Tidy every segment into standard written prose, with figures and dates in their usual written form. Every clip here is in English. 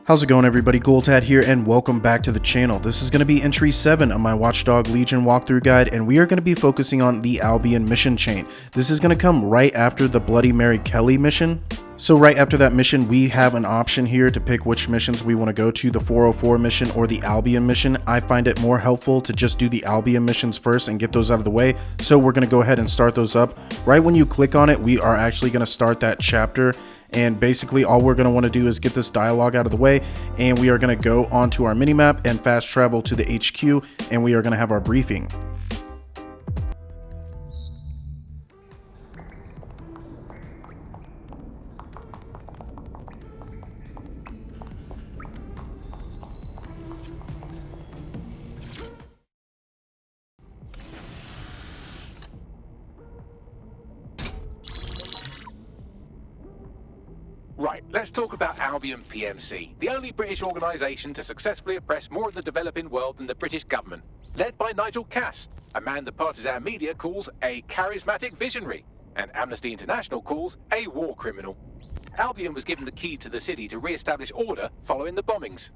How's it going, everybody? Goldtad here, and welcome back to the channel. This is going to be entry 7 of my Watchdog Legion walkthrough guide, and we are going to be focusing on the Albion mission chain. This is going to come right after the Bloody Mary Kelly mission. So right after that mission, we have an option here to pick which missions we want to go to, the 404 mission or the Albion mission. I find it more helpful to just do the Albion missions first and get those out of the way. So we're going to go ahead and start those up. Right when you click on it, we are actually going to start that chapter. And basically all we're going to want to do is get this dialogue out of the way, and we are going to go onto our minimap and fast travel to the HQ, and we are going to have our briefing. Right, let's talk about Albion PMC, the only British organisation to successfully oppress more of the developing world than the British government, led by Nigel Cass, a man the partisan media calls a charismatic visionary, and Amnesty International calls a war criminal. Albion was given the key to the city to re-establish order following the bombings.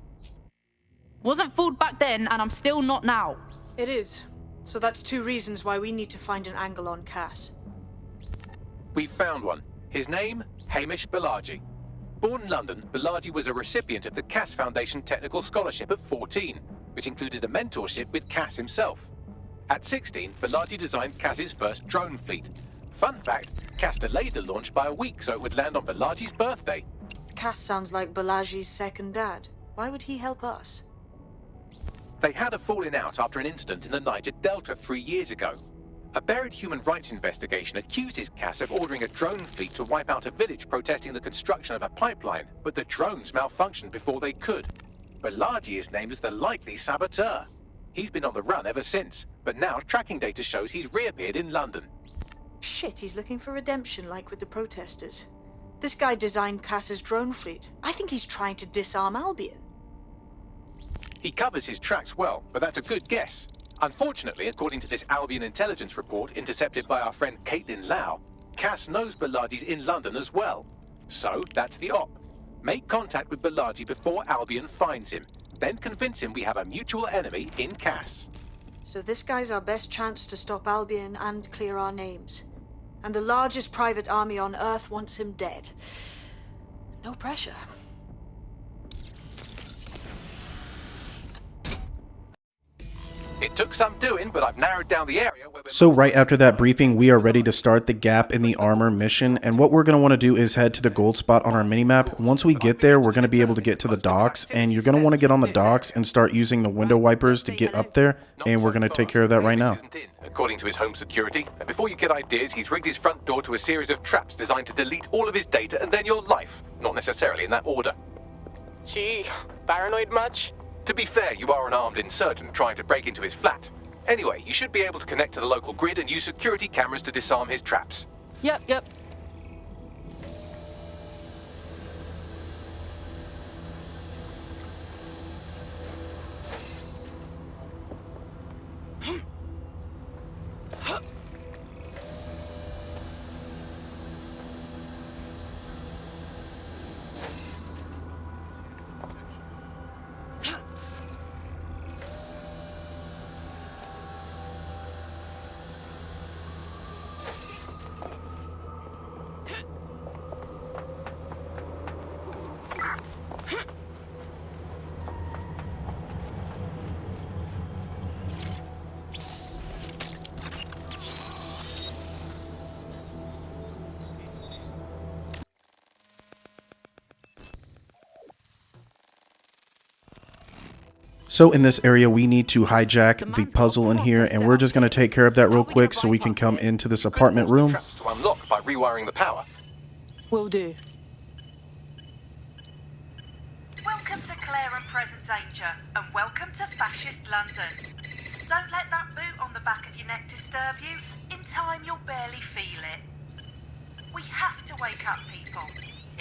Wasn't fooled back then, and I'm still not now. It is. So that's two reasons why we need to find an angle on Cass. We've found one. His name, Hamish Balaji. Born in London, Balaji was a recipient of the Cass Foundation Technical Scholarship at 14, which included a mentorship with Cass himself. At 16, Balaji designed Cass's first drone fleet. Fun fact, Cass delayed the launch by a week so it would land on Balaji's birthday. Cass sounds like Balaji's second dad. Why would he help us? They had a falling out after an incident in the Niger Delta 3 years ago. A buried human rights investigation accuses Cass of ordering a drone fleet to wipe out a village protesting the construction of a pipeline, but the drones malfunctioned before they could. Balaji is named as the likely saboteur. He's been on the run ever since, but now tracking data shows he's reappeared in London. Shit, he's looking for redemption like with the protesters. This guy designed Cass's drone fleet. I think he's trying to disarm Albion. He covers his tracks well, but that's a good guess. Unfortunately, according to this Albion intelligence report intercepted by our friend Caitlin Lau, Cass knows Balaji's in London as well. So, that's the op. Make contact with Balaji before Albion finds him. Then convince him we have a mutual enemy in Cass. So this guy's our best chance to stop Albion and clear our names. And the largest private army on Earth wants him dead. No pressure. It took some doing, but I've narrowed down the area where So right after that briefing, we are ready to start the Gap in the Armour mission, and what we're going to want to do is head to the gold spot on our minimap. Once we get there, we're going to be able to get to the docks, and you're going to want to get on the docks and start using the window wipers to get up there, and we're going to take care of that right now. According to his home security, and before you get ideas, he's rigged his front door to a series of traps designed to delete all of his data and then your life. Not necessarily in that order. Gee, paranoid much? To be fair, you are an armed insurgent trying to break into his flat. Anyway, you should be able to connect to the local grid and use security cameras to disarm his traps. Yep. So in this area, we need to hijack the puzzle in here, and we're just going to take care of that real quick so we can come into this apartment room. Traps to unlock by rewiring the power. Will do. Welcome to Clare and Present Danger, and welcome to Fascist London. Don't let that boot on the back of your neck disturb you. In time, you'll barely feel it. We have to wake up, people.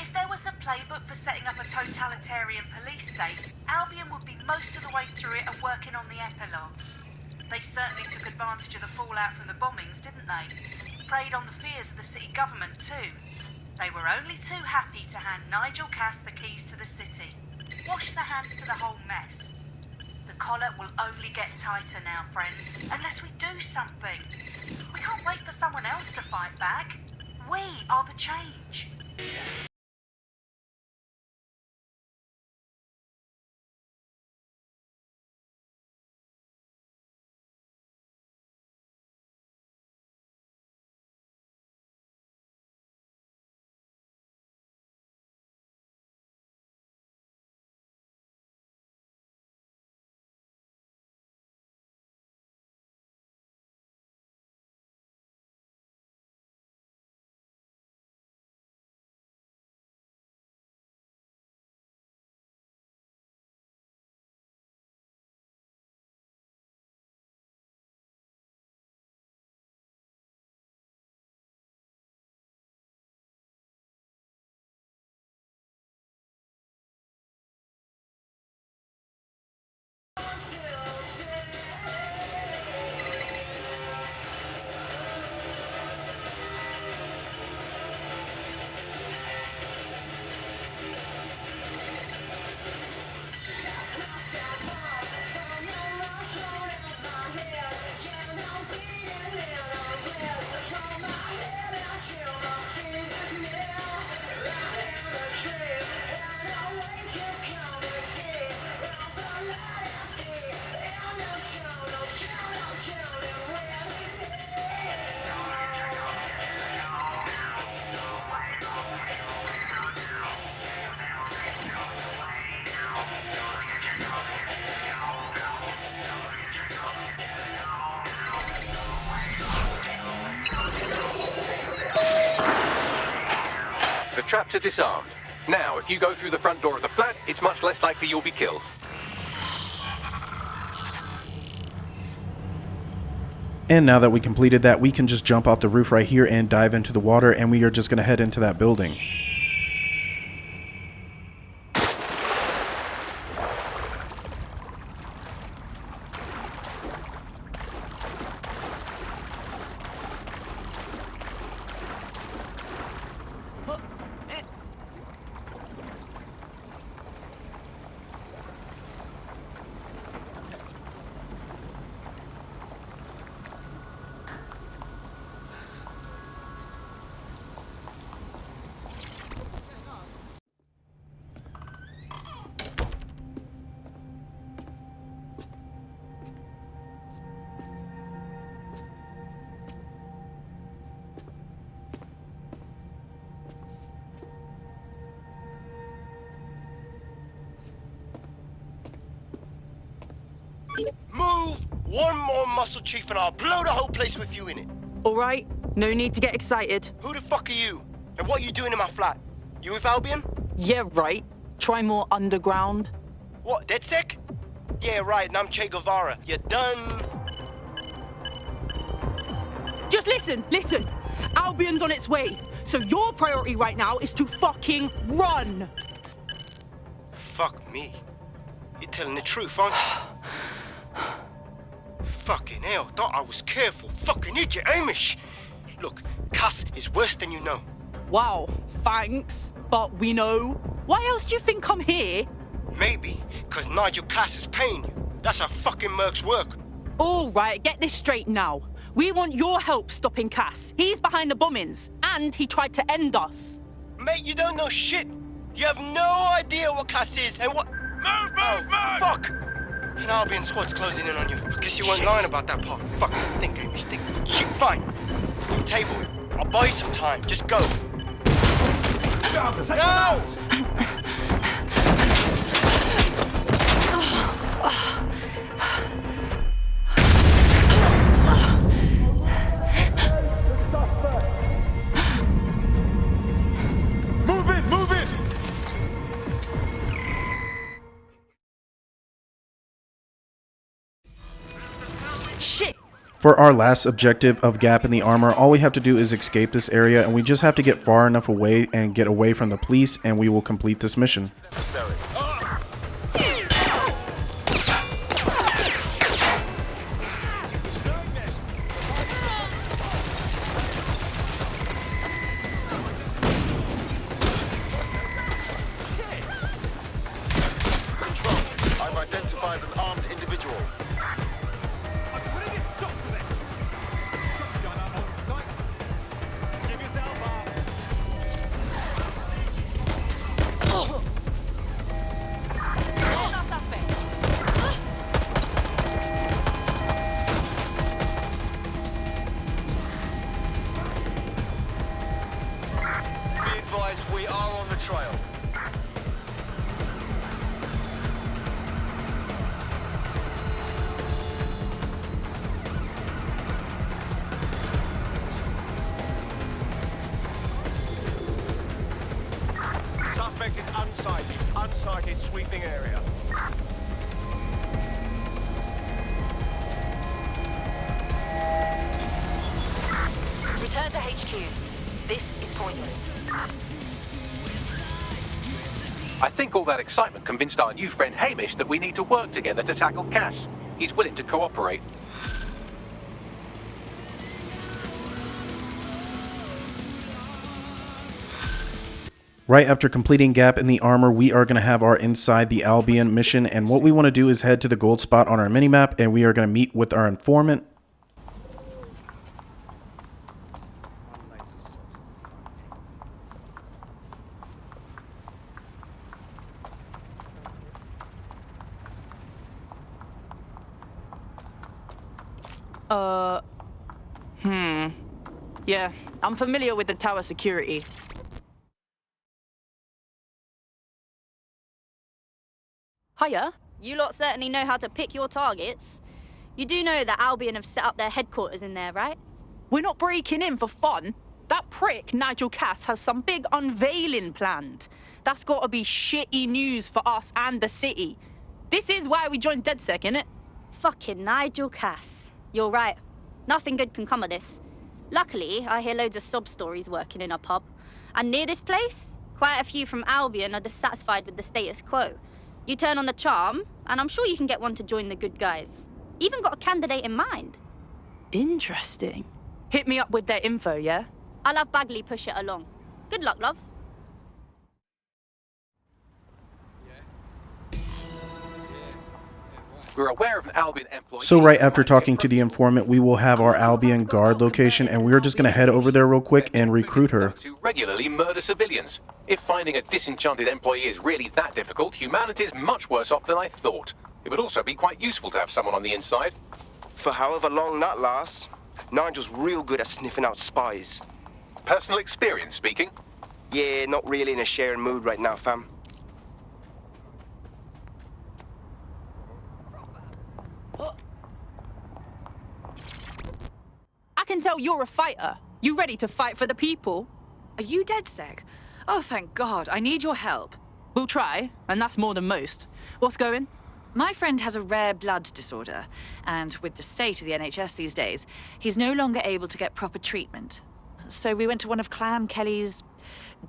If there was a playbook for setting up a totalitarian police state, Albion would be most of the way through it and working on the epilogue. They certainly took advantage of the fallout from the bombings, didn't they? Preyed on the fears of the city government too. They were only too happy to hand Nigel Cass the keys to the city. wash the hands to the whole mess. The collar will only get tighter now, friends, unless we do something. We can't wait for someone else to fight back. We are the change. The traps are disarmed. Now, if you go through the front door of the flat, it's much less likely you'll be killed. And now that we completed that, we can just jump off the roof right here and dive into the water, and we are just going to head into that building. Move! One more muscle chief and I'll blow the whole place with you in it. All right, no need to get excited. Who the fuck are you? And what are you doing in my flat? You with Albion? Yeah, right. Try more underground. What, DedSec? Yeah, right, and I'm Che Guevara. You done? Just listen. Albion's on its way. So your priority right now is to fucking run. Fuck me. You're telling the truth, aren't you? Fucking hell, thought I was careful. Fucking idiot, Amish. Look, Cass is worse than you know. Wow, thanks. But we know. Why else do you think I'm here? Maybe, because Nigel Cass is paying you. That's how fucking mercs work. All right, get this straight now. We want your help stopping Cass. He's behind the bombings, and he tried to end us. Mate, you don't know shit. You have no idea what Cass is and what... Move! Fuck! An Albion squad's closing in on you. I guess you weren't lying about that part. Fuck, think, Amish, think. Shit, fine. Table. I'll buy you some time. Just go. No! Move it! Shit! For our last objective of Gap in the Armor, all we have to do is escape this area, and we just have to get far enough away and get away from the police, and we will complete this mission. trail. Suspect is unsighted. Unsighted sweeping area. Return to HQ. This is pointless. I think all that excitement convinced our new friend Hamish that we need to work together to tackle Cass. He's willing to cooperate. Right after completing Gap in the Armour, we are going to have our Inside the Albion mission, and what we want to do is head to the gold spot on our minimap, and we are going to meet with our informant. Yeah, I'm familiar with the tower security. Hiya. You lot certainly know how to pick your targets. You do know that Albion have set up their headquarters in there, right? We're not breaking in for fun. That prick, Nigel Cass, has some big unveiling planned. That's gotta be shitty news for us and the city. This is why we joined DedSec, innit? Fucking Nigel Cass. You're right. Nothing good can come of this. Luckily, I hear loads of sob stories working in a pub. And near this place, quite a few from Albion are dissatisfied with the status quo. You turn on the charm, and I'm sure you can get one to join the good guys. Even got a candidate in mind. Interesting. Hit me up with their info, yeah? I'll have Bagley push it along. Good luck, love. We're aware of an Albion employee. So right after talking to the informant, we will have our Albion guard location, and we're just going to head over there real quick and recruit her. Who regularly murder civilians. If finding a disenchanted employee is really that difficult, humanity's much worse off than I thought. It would also be quite useful to have someone on the inside. For however long that lasts, Nigel's real good at sniffing out spies. Personal experience speaking. Yeah, not really in a sharing mood right now, fam. I can tell you're a fighter. You ready to fight for the people? Are you DedSec? Oh, thank God. I need your help. We'll try, and that's more than most. What's going? My friend has a rare blood disorder, and with the state of the NHS these days, he's no longer able to get proper treatment. So we went to one of Clan Kelly's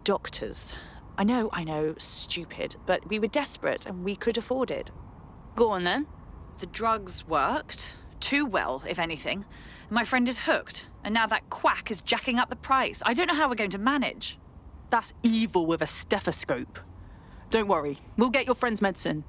doctors. I know, stupid, but we were desperate and we could afford it. Go on then. The drugs worked. Too well, if anything. My friend is hooked, and now that quack is jacking up the price. I don't know how we're going to manage. That's evil with a stethoscope. Don't worry, we'll get your friend's medicine.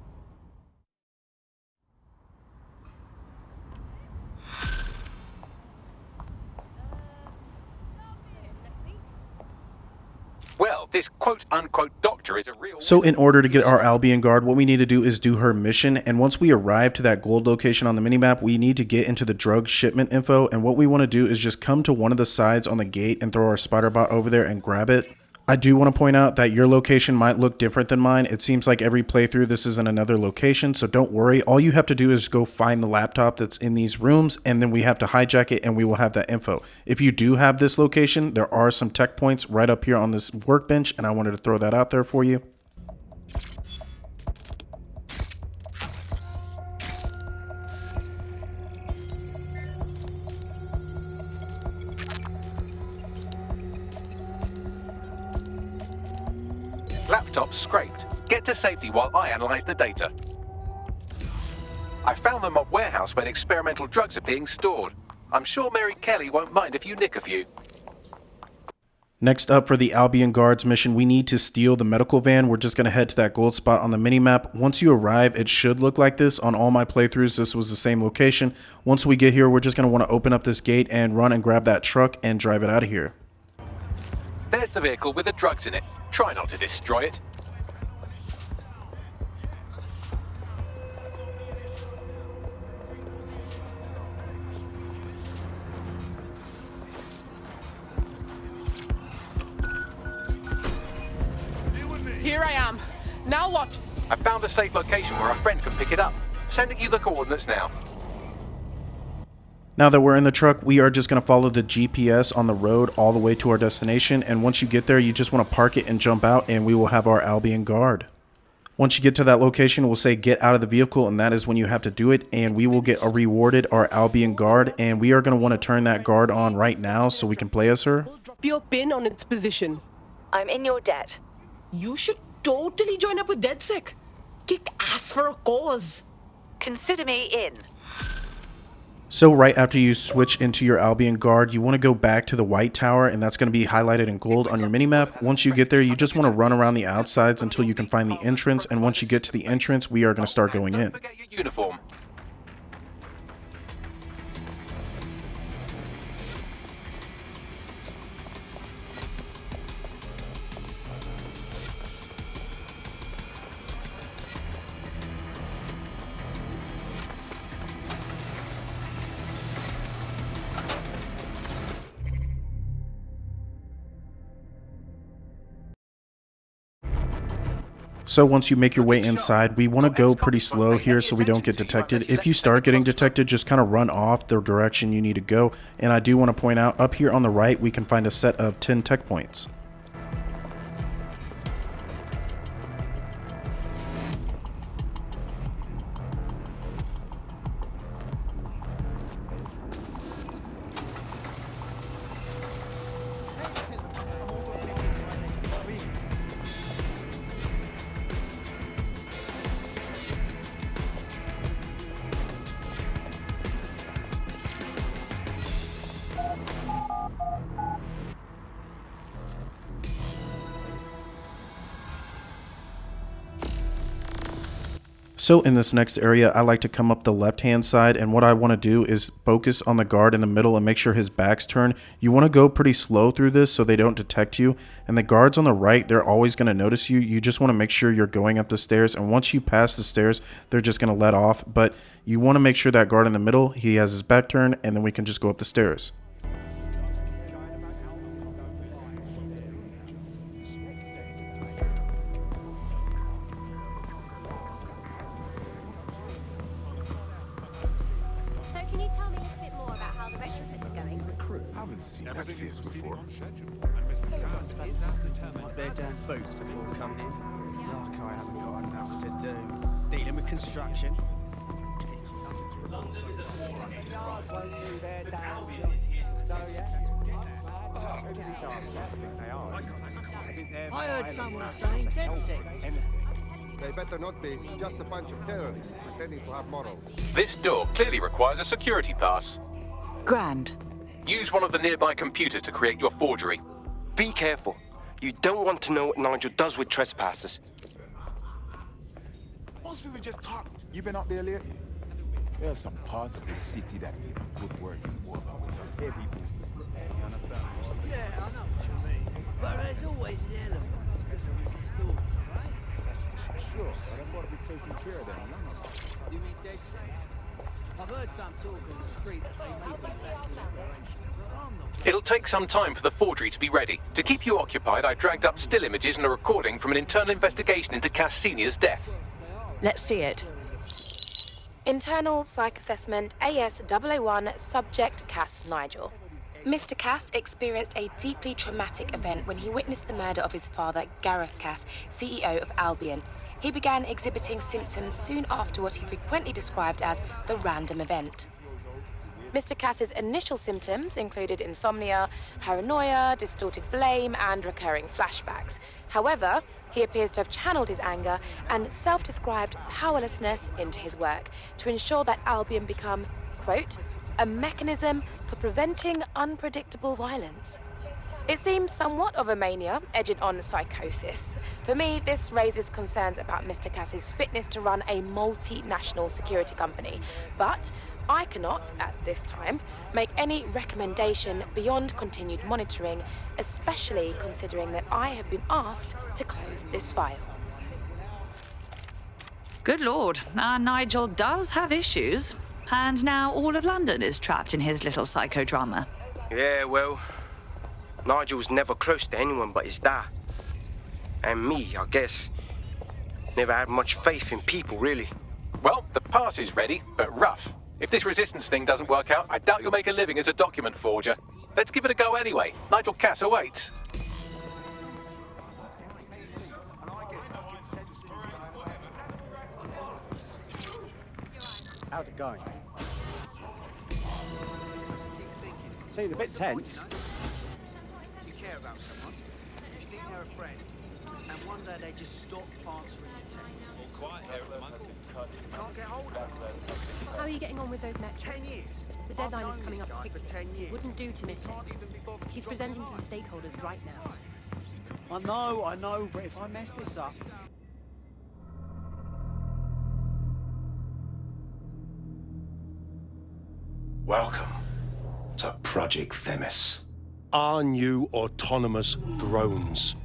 Well, this quote-unquote doctor is a real... So in order to get our Albion guard, what we need to do is do her mission, and once we arrive to that gold location on the minimap, we need to get into the drug shipment info, and what we want to do is just come to one of the sides on the gate and throw our spider bot over there and grab it. I do want to point out that your location might look different than mine. It seems like every playthrough this is in another location, so don't worry. All you have to do is go find the laptop that's in these rooms, and then we have to hijack it and we will have that info. If you do have this location, there are some tech points right up here on this workbench, and I wanted to throw that out there for you. Laptop scraped. Get to safety while I analyze the data. I found the mob warehouse where experimental drugs are being stored. I'm sure Mary Kelly won't mind if you nick a few. Next up for the Albion Guards mission, we need to steal the medical van. We're just going to head to that gold spot on the minimap. Once you arrive, it should look like this. On all my playthroughs, this was the same location. Once we get here, we're just going to want to open up this gate and run and grab that truck and drive it out of here. There's the vehicle with the drugs in it. Try not to destroy it. I am. Now what? I found a safe location where our friend can pick it up. Sending you the coordinates now. Now that we're in the truck, we are just going to follow the GPS on the road all the way to our destination, and once you get there, you just want to park it and jump out, and we will have our Albion guard. Once you get to that location, we'll say get out of the vehicle, and that is when you have to do it, and we will get rewarded our Albion guard, and we are going to want to turn that guard on right now so we can play as her. Drop your pin on its position. I'm in your debt. You should totally join up with DedSec. Kick ass for a cause. Consider me in. So right after you switch into your Albion guard, you want to go back to the white tower, and that's going to be highlighted in gold on your minimap. Once you get there, you just want to run around the outsides until you can find the entrance, and once you get to the entrance, we are going to start going in. Don't forget your uniform. So once you make your way inside, we want to go pretty slow here so we don't get detected. If you start getting detected, just kind of run off the direction you need to go. And I do want to point out, up here on the right, we can find a set of 10 tech points. So in this next area, I like to come up the left-hand side, and what I want to do is focus on the guard in the middle and make sure his back's turned. You want to go pretty slow through this so they don't detect you. And the guards on the right, they're always going to notice you. You just want to make sure you're going up the stairs, and once you pass the stairs, they're just going to let off. But you want to make sure that guard in the middle, he has his back turned, and then we can just go up the stairs. Boots before coming in. Suck, I haven't got enough to do. Dealing with construction. I heard someone saying DedSec. They better not be just a bunch of terrorists pretending to have morals. This door clearly requires a security pass. Grand. Use one of the nearby computers to create your forgery. Be careful. You don't want to know what Nigel does with trespassers. Most people just talk. You been up there lately? There are some parts of the city that need a good working woman with some heavy boots. You understand? Yeah, I know what you mean. But there's always an element, especially with these stores, right? Sure, but I've got to be taking care of them. You mean DedSec? I've heard some talk on the street that they may be back to their operation. It'll take some time for the forgery to be ready. To keep you occupied, I dragged up still images and a recording from an internal investigation into Cass Sr.'s death. Let's see it. Internal Psych Assessment AS001 Subject Cass Nigel. Mr. Cass experienced a deeply traumatic event when he witnessed the murder of his father, Gareth Cass, CEO of Albion. He began exhibiting symptoms soon after what he frequently described as the random event. Mr. Cass's initial symptoms included insomnia, paranoia, distorted blame, and recurring flashbacks. However, he appears to have channeled his anger and self-described powerlessness into his work to ensure that Albion become, quote, a mechanism for preventing unpredictable violence. It seems somewhat of a mania, edging on psychosis. For me, this raises concerns about Mr. Cass's fitness to run a multinational security company, but I cannot, at this time, make any recommendation beyond continued monitoring, especially considering that I have been asked to close this file. Good Lord, our Nigel does have issues. And now all of London is trapped in his little psychodrama. Yeah, well, Nigel's never close to anyone but his dad. And me, I guess. Never had much faith in people, really. Well, the pass is ready, but rough. If this resistance thing doesn't work out, I doubt you'll make a living as a document forger. Let's give it a go anyway. Nigel Cass awaits. How's it going? Seemed a bit tense. You care about someone, you think they're a friend, and one day they just stop answering your texts. All quiet here at the moment. Can't get hold of them. How are you getting on with those metrics? 10 years. The deadline is coming up For quickly. 10 years. Wouldn't do to miss it. He's presenting to the stakeholders right now. I know, but if I mess this up... Welcome to Project Themis. Our new autonomous drones.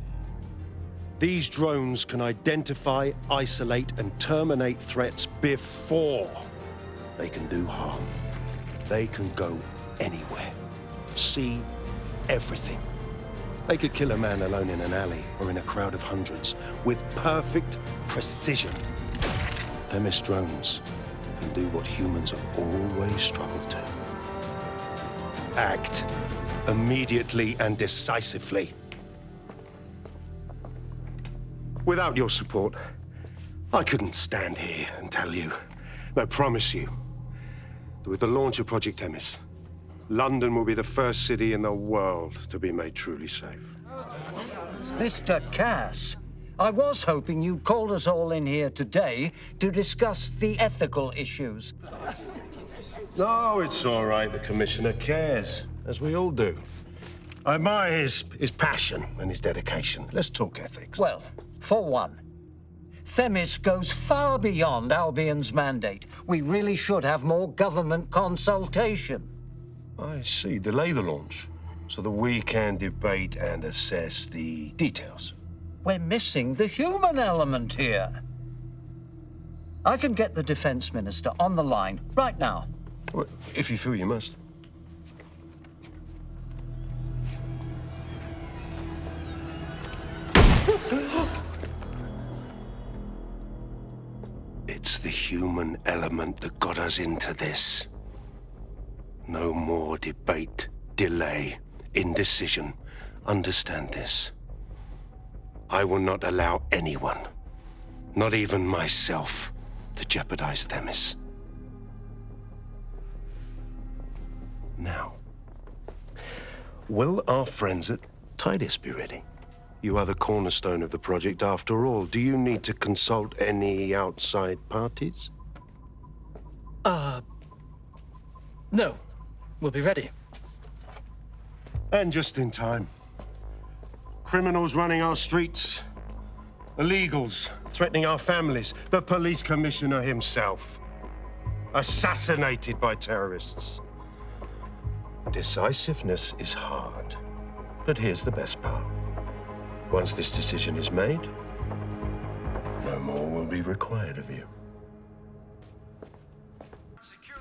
These drones can identify, isolate, and terminate threats before they can do harm. They can go anywhere, see everything. They could kill a man alone in an alley or in a crowd of hundreds with perfect precision. Themis drones can do what humans have always struggled to. Act immediately and decisively. Without your support, I couldn't stand here and tell you, I promise you, that with the launch of Project Themis, London will be the first city in the world to be made truly safe. Mr. Cass, I was hoping you called us all in here today to discuss the ethical issues. No, it's all right. The Commissioner cares, as we all do. I admire his passion and his dedication. Let's talk ethics. Well, for one, Themis goes far beyond Albion's mandate. We really should have more government consultation. I see. Delay the launch so that we can debate and assess the details. We're missing the human element here. I can get the Defense Minister on the line right now. Well, if you feel you must. It's the human element that got us into this. No more debate, delay, indecision. Understand this. I will not allow anyone, not even myself, to jeopardize Themis. Now, will our friends at Tidus be ready? You are the cornerstone of the project after all. Do you need to consult any outside parties? No. We'll be ready. And just in time. Criminals running our streets. Illegals threatening our families. The police commissioner himself. Assassinated by terrorists. Decisiveness is hard. But here's the best part. Once this decision is made, no more will be required of you.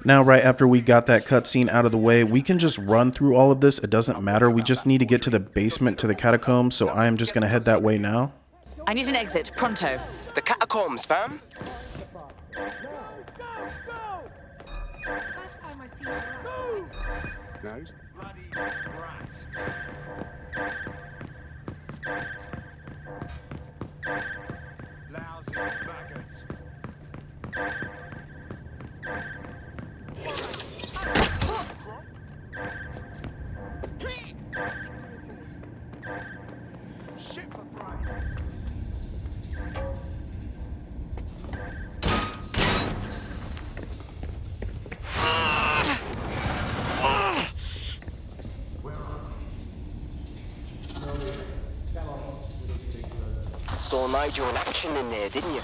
Now, right after we got that cutscene out of the way, we can just run through all of this. It doesn't matter. We just need to get to the basement, to the catacombs, so I am just going to head that way now. I need an exit, pronto. The catacombs, fam. Nice. Saw Nigel in action in there, didn't you?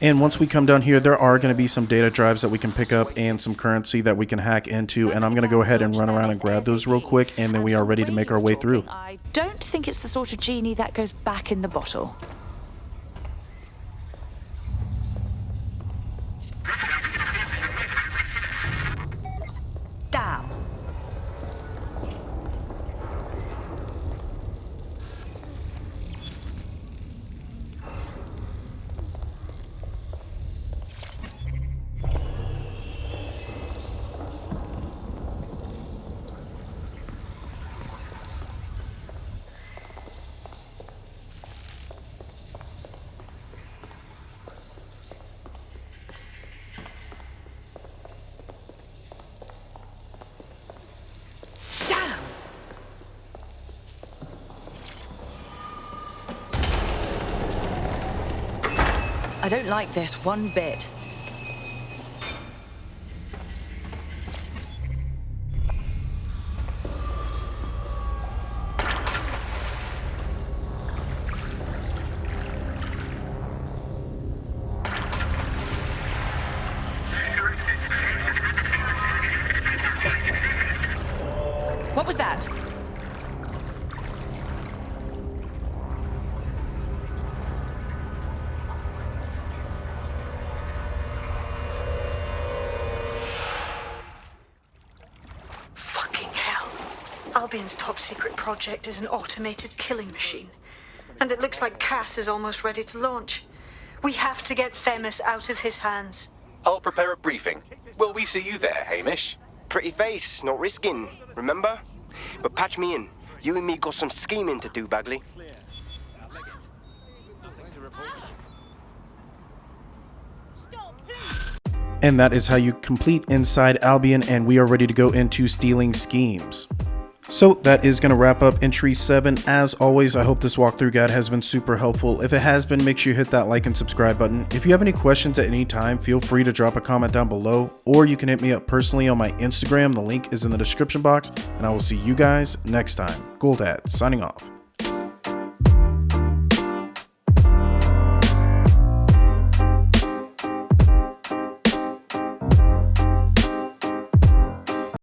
And once we come down here, there are going to be some data drives that we can pick up and some currency that we can hack into. And I'm going to go ahead and run around and grab those real quick. And then we are ready to make our way through. I don't think it's the sort of genie that goes back in the bottle. Damn. I don't like this one bit. What was that? Fucking hell. Albion's top secret project is an automated killing machine. And it looks like Cass is almost ready to launch. We have to get Themis out of his hands. I'll prepare a briefing. Will we see you there, Hamish? Pretty face, not risking, remember? But patch me in. You and me got some scheming to do, Bagley. And that is how you complete Inside Albion, and we are ready to go into stealing schemes. So that is going to wrap up entry 7. As always, I hope this walkthrough guide has been super helpful. If it has been, make sure you hit that like and subscribe button. If you have any questions at any time, feel free to drop a comment down below, or you can hit me up personally on my Instagram. The link is in the description box, and I will see you guys next time. Ghoul Dad, signing off.